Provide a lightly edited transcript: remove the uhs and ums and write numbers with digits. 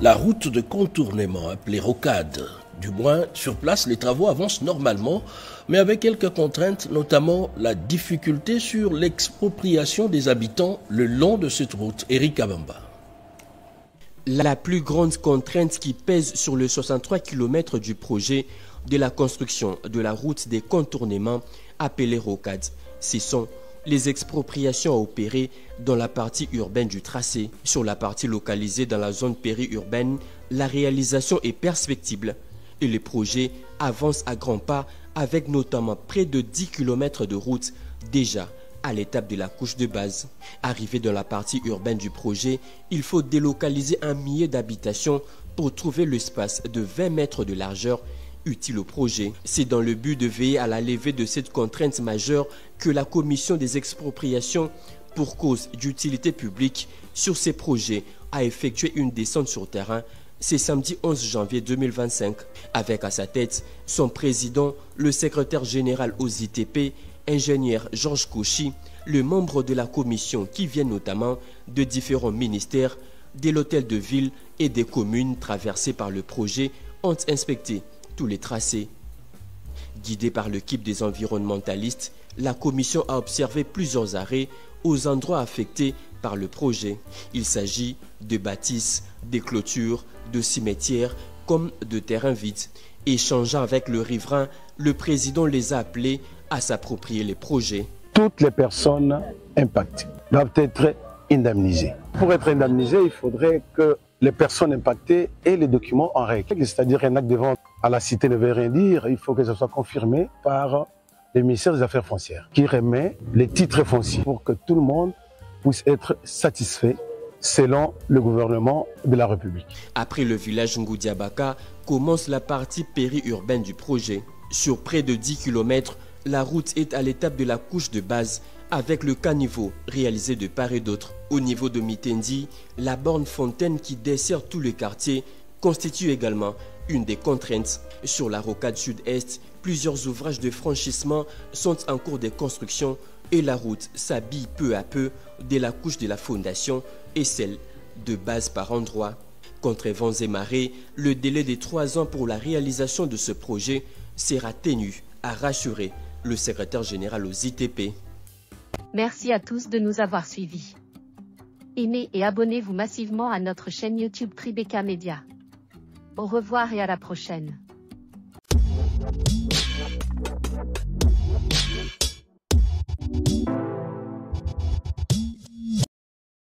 La route de contournement appelée rocade. Du moins, sur place, les travaux avancent normalement, mais avec quelques contraintes, notamment la difficulté sur l'expropriation des habitants le long de cette route. Eric Abamba. La plus grande contrainte qui pèse sur les 63 km du projet de la construction de la route des contournements appelée rocade, ce sont les expropriations à opérer dans la partie urbaine du tracé. Sur la partie localisée dans la zone périurbaine, la réalisation est perspectible et le projet avance à grands pas avec notamment près de 10 km de route déjà à l'étape de la couche de base. Arrivé dans la partie urbaine du projet, il faut délocaliser un millier d'habitations pour trouver l'espace de 20 mètres de largeur utile au projet. C'est dans le but de veiller à la levée de cette contrainte majeure que la commission des expropriations pour cause d'utilité publique sur ces projets a effectué une descente sur terrain ce samedi 11 janvier 2025, avec à sa tête son président, le secrétaire général aux ITP, ingénieur Georges Kouchi, le membre de la commission qui vient notamment de différents ministères, de l'hôtel de ville et des communes traversées par le projet ont inspecté tous les tracés. Guidée par l'équipe des environnementalistes, la commission a observé plusieurs arrêts aux endroits affectés par le projet. Il s'agit de bâtisses, des clôtures, de cimetières comme de terrains vides. Échangeant avec le riverain, le président les a appelés à s'approprier les projets. Toutes les personnes impactées doivent être indemnisées. Pour être indemnisées, il faudrait que les personnes impactées aient les documents en règle. C'est-à-dire un acte de vente à la cité ne veut rien dire, il faut que ce soit confirmé par le ministère des Affaires foncières qui remet les titres fonciers pour que tout le monde puisse être satisfait selon le gouvernement de la République. Après le village Ngoudiabaka, commence la partie périurbaine du projet. Sur près de 10 km, la route est à l'étape de la couche de base avec le caniveau réalisé de part et d'autre. Au niveau de Mitendi, la borne fontaine qui dessert tout le quartier constitue également une des contraintes. Sur la rocade sud-est, plusieurs ouvrages de franchissement sont en cours de construction et la route s'habille peu à peu de la couche de la fondation et celle de base par endroits. Contre vents et marées, le délai de 3 ans pour la réalisation de ce projet sera tenu, a rassuré le secrétaire général aux ITP. Merci à tous de nous avoir suivis. Aimez et abonnez-vous massivement à notre chaîne YouTube Tribeca Media. Au revoir et à la prochaine.